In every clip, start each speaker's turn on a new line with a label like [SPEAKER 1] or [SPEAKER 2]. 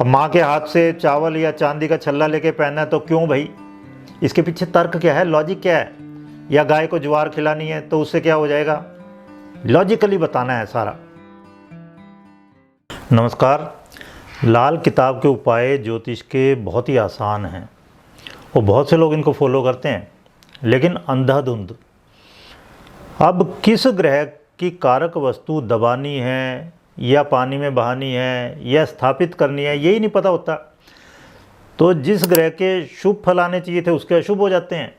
[SPEAKER 1] अब माँ के हाथ से चावल या चांदी का छल्ला लेके पहनना है तो क्यों भाई? इसके पीछे तर्क क्या है, लॉजिक क्या है? या गाय को ज्वार खिलानी है तो उससे क्या हो जाएगा? लॉजिकली बताना है सारा। नमस्कार। लाल किताब के उपाय ज्योतिष के बहुत ही आसान हैं और बहुत से लोग इनको फॉलो करते हैं, लेकिन अंधाधुंध। अब किस ग्रह की कारक वस्तु दबानी है या पानी में बहानी है या स्थापित करनी है, यही नहीं पता होता। तो जिस ग्रह के शुभ फल आने चाहिए थे उसके अशुभ हो जाते हैं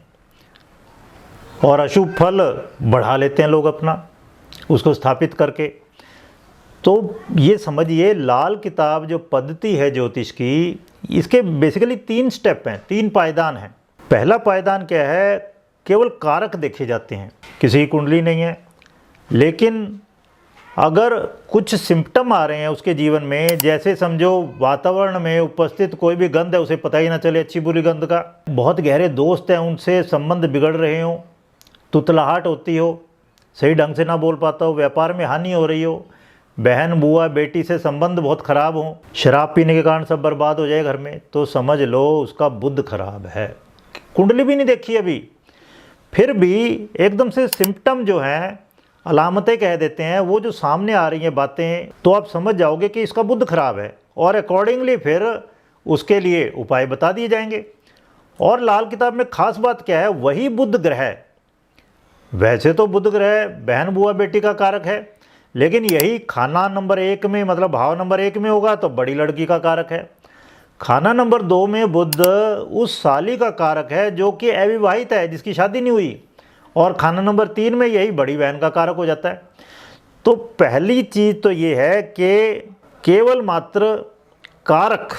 [SPEAKER 1] और अशुभ फल बढ़ा लेते हैं लोग अपना उसको स्थापित करके। तो ये समझिए, लाल किताब जो पद्धति है ज्योतिष की, इसके बेसिकली 3 स्टेप हैं, 3 पायदान हैं। पहला पायदान क्या है? केवल कारक देखे जाते हैं, किसी की कुंडली नहीं है, लेकिन अगर कुछ सिम्पटम आ रहे हैं उसके जीवन में, जैसे समझो वातावरण में उपस्थित कोई भी गंध है उसे पता ही ना चले अच्छी बुरी गंध का, बहुत गहरे दोस्त हैं उनसे संबंध बिगड़ रहे हो, तुतलाहट होती हो, सही ढंग से ना बोल पाता हो, व्यापार में हानि हो रही हो, बहन बुआ बेटी से संबंध बहुत खराब हो, शराब पीने के कारण सब बर्बाद हो जाए घर में, तो समझ लो उसका बुध खराब है। कुंडली भी नहीं देखी अभी, फिर भी एकदम से सिम्पटम जो हैं, अलामतें कह देते हैं, वो जो सामने आ रही हैं बातें, तो आप समझ जाओगे कि इसका बुध खराब है और अकॉर्डिंगली फिर उसके लिए उपाय बता दिए जाएंगे। और लाल किताब में खास बात क्या है? वही बुध ग्रह, वैसे तो बुध ग्रह बहन बुआ बेटी का कारक है, लेकिन यही खाना नंबर 1 में, मतलब भाव नंबर 1 में होगा तो बड़ी लड़की का कारक है। खाना नंबर 2 में बुध उस साली का कारक है जो कि अविवाहित है, जिसकी शादी नहीं हुई, और खाना नंबर 3 में यही बड़ी बहन का कारक हो जाता है। तो पहली चीज़ तो ये है कि केवल मात्र कारक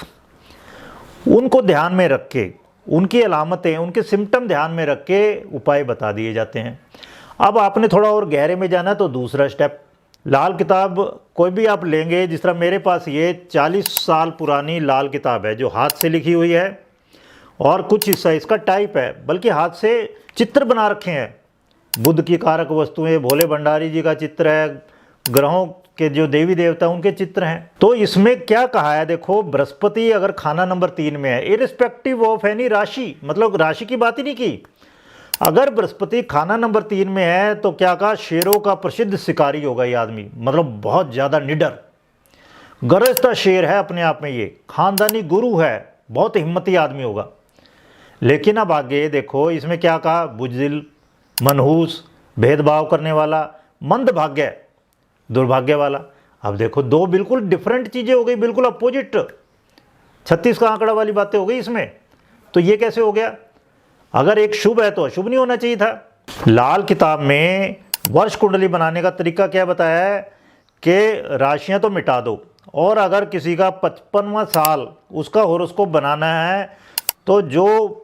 [SPEAKER 1] उनको ध्यान में रख के, उनकी अलामतें, उनके सिम्टम ध्यान में रख के उपाय बता दिए जाते हैं। अब आपने थोड़ा और गहरे में जाना तो दूसरा स्टेप, लाल किताब कोई भी आप लेंगे, जिस तरह मेरे पास ये 40 साल पुरानी लाल किताब है जो हाथ से लिखी हुई है और कुछ हिस्सा इसका टाइप है, बल्कि हाथ से चित्र बना रखे हैं। बुध की कारक वस्तुएं, भोले भंडारी जी का चित्र है, ग्रहों के जो देवी देवता उनके चित्र हैं। तो इसमें क्या कहा है देखो, बृहस्पति अगर खाना नंबर 3 में है, इरिस्पेक्टिव ऑफ एनी राशि, मतलब राशि की बात ही नहीं की, अगर बृहस्पति खाना नंबर 3 में है तो क्या कहा, शेरों का प्रसिद्ध शिकारी होगा ये आदमी, मतलब बहुत ज़्यादा निडर गरजता शेर है अपने आप में, ये खानदानी गुरु है, बहुत हिम्मती आदमी होगा। लेकिन अब आगे देखो, इसमें क्या कहा, बुज़दिल, मनहूस, भेदभाव करने वाला, मंदभाग्य, दुर्भाग्य वाला। अब देखो 2 बिल्कुल डिफरेंट चीज़ें हो गई, बिल्कुल अपोजिट, 36 का आंकड़ा वाली बातें हो गई इसमें। तो ये कैसे हो गया? अगर एक शुभ है तो अशुभ नहीं होना चाहिए था। लाल किताब में वर्ष कुंडली बनाने का तरीका क्या बताया है कि राशियां तो मिटा दो, और अगर किसी का 55वां साल उसका हॉरोस्कोप बनाना है तो जो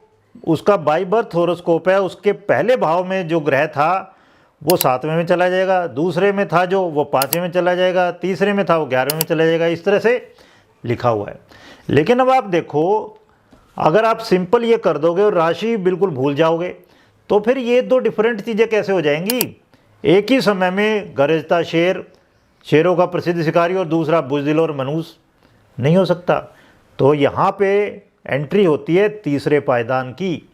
[SPEAKER 1] उसका बाई बर्थ हॉरोस्कोप है उसके पहले भाव में जो ग्रह था वो 7वें में चला जाएगा, दूसरे में था जो वो 5वें में चला जाएगा, तीसरे में था वो 11वें में चला जाएगा, इस तरह से लिखा हुआ है। लेकिन अब आप देखो, अगर आप सिंपल ये कर दोगे और राशि बिल्कुल भूल जाओगे तो फिर ये 2 डिफरेंट चीज़ें कैसे हो जाएंगी? एक ही समय में गरजता शेर, शेरों का प्रसिद्ध शिकारी, और दूसरा बुज़दिल और मनहूस, नहीं हो सकता। तो यहाँ पे एंट्री होती है तीसरे पायदान की।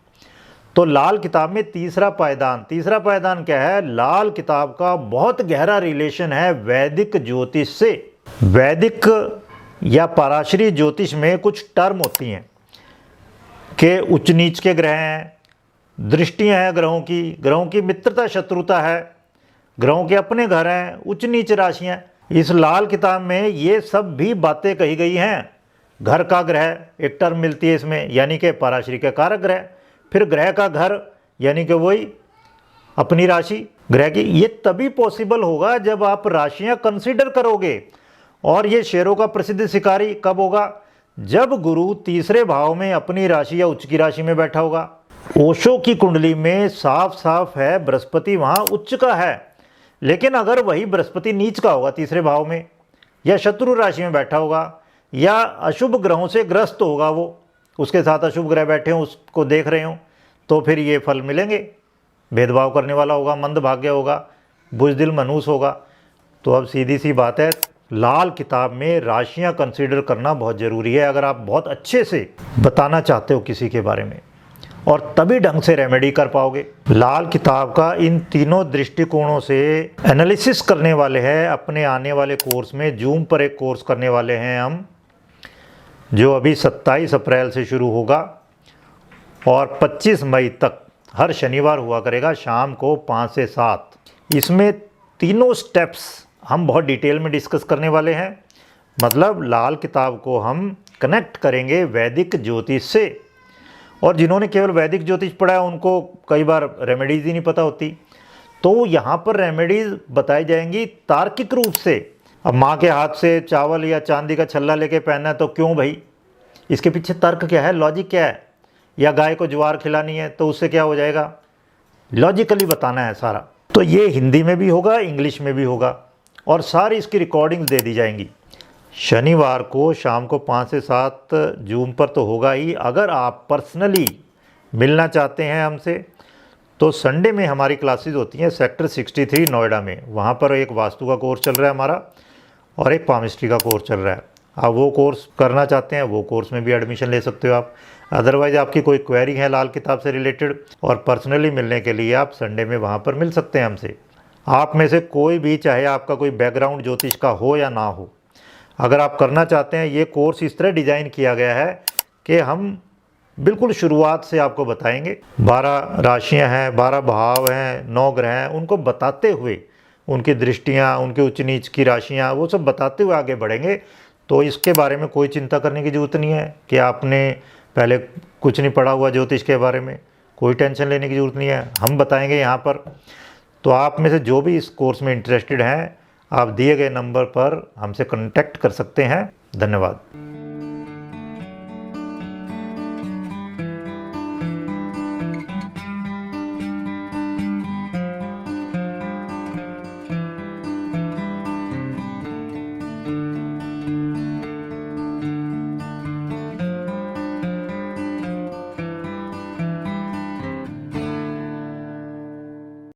[SPEAKER 1] तो लाल किताब में तीसरा पायदान क्या है? लाल किताब का बहुत गहरा रिलेशन है वैदिक ज्योतिष से। वैदिक या पराशरी ज्योतिष में कुछ टर्म होती हैं कि उच्च नीच के ग्रह हैं, दृष्टियां हैं ग्रहों की मित्रता शत्रुता है, ग्रहों के अपने घर हैं, उच्च नीच राशियां। इस लाल किताब में ये सब भी बातें कही गई हैं। घर का ग्रह एक टर्म मिलती है इसमें, यानी कि पराशरी के कारक ग्रह, फिर ग्रह का घर यानी कि वही अपनी राशि ग्रह की। ये तभी पॉसिबल होगा जब आप राशियां कंसीडर करोगे। और ये शेरों का प्रसिद्ध शिकारी कब होगा? जब गुरु तीसरे भाव में अपनी राशि या उच्च की राशि में बैठा होगा। ओशो की कुंडली में साफ साफ है बृहस्पति वहाँ उच्च का है, लेकिन अगर वही बृहस्पति नीच का होगा तीसरे भाव में, या शत्रु राशि में बैठा होगा, या अशुभ ग्रहों से ग्रस्त होगा, वो उसके साथ अशुभ ग्रह बैठे हों, उसको देख रहे हों, तो फिर ये फल मिलेंगे। भेदभाव करने वाला होगा, मंदभाग्य होगा, बुज़दिल मनहूस होगा। तो अब सीधी सी बात है, लाल किताब में राशियां कंसीडर करना बहुत ज़रूरी है अगर आप बहुत अच्छे से बताना चाहते हो किसी के बारे में, और तभी ढंग से रेमेडी कर पाओगे। लाल किताब का इन तीनों दृष्टिकोणों से एनालिसिस करने वाले हैं अपने आने वाले कोर्स में। जूम पर एक कोर्स करने वाले हैं हम, जो अभी 27 अप्रैल से शुरू होगा और 25 मई तक हर शनिवार हुआ करेगा शाम को 5 से 7। इसमें तीनों स्टेप्स हम बहुत डिटेल में डिस्कस करने वाले हैं। मतलब लाल किताब को हम कनेक्ट करेंगे वैदिक ज्योतिष से, और जिन्होंने केवल वैदिक ज्योतिष पढ़ा है उनको कई बार रेमेडीज़ ही नहीं पता होती, तो यहाँ पर रेमेडीज़ बताई जाएंगी तार्किक रूप से। अब माँ के हाथ से चावल या चांदी का छल्ला लेके पहनना है तो क्यों भाई, इसके पीछे तर्क क्या है, लॉजिक क्या है? या गाय को ज्वार खिलानी है तो उससे क्या हो जाएगा, लॉजिकली बताना है सारा। तो ये हिंदी में भी होगा, इंग्लिश में भी होगा, और सारी इसकी रिकॉर्डिंग्स दे दी जाएंगी। शनिवार को शाम को 5 से 7 जूम पर तो होगा ही। अगर आप पर्सनली मिलना चाहते हैं हमसे तो संडे में हमारी क्लासेस होती हैं सेक्टर 63 नोएडा में। वहाँ पर एक वास्तु का कोर्स चल रहा है हमारा और एक पामिस्ट्री का कोर्स चल रहा है। आप वो कोर्स करना चाहते हैं वो कोर्स में भी एडमिशन ले सकते हो आप। अदरवाइज़ आपकी कोई क्वेरी है लाल किताब से रिलेटेड और पर्सनली मिलने के लिए आप संडे में वहाँ पर मिल सकते हैं हमसे। आप में से कोई भी, चाहे आपका कोई बैकग्राउंड ज्योतिष का हो या ना हो, अगर आप करना चाहते हैं, ये कोर्स इस तरह डिज़ाइन किया गया है कि हम बिल्कुल शुरुआत से आपको बताएंगे। 12 राशियां हैं, 12 भाव हैं, 9 ग्रह हैं, उनको बताते हुए उनकी दृष्टियां, उनके उच्च नीच की राशियां, वो सब बताते हुए आगे बढ़ेंगे। तो इसके बारे में कोई चिंता करने की ज़रूरत नहीं है कि आपने पहले कुछ नहीं पढ़ा हुआ ज्योतिष के बारे में, कोई टेंशन लेने की ज़रूरत नहीं है, हम बताएंगे यहाँ पर। तो आप में से जो भी इस कोर्स में इंटरेस्टेड हैं, आप दिए गए नंबर पर हमसे कांटेक्ट कर सकते हैं। धन्यवाद।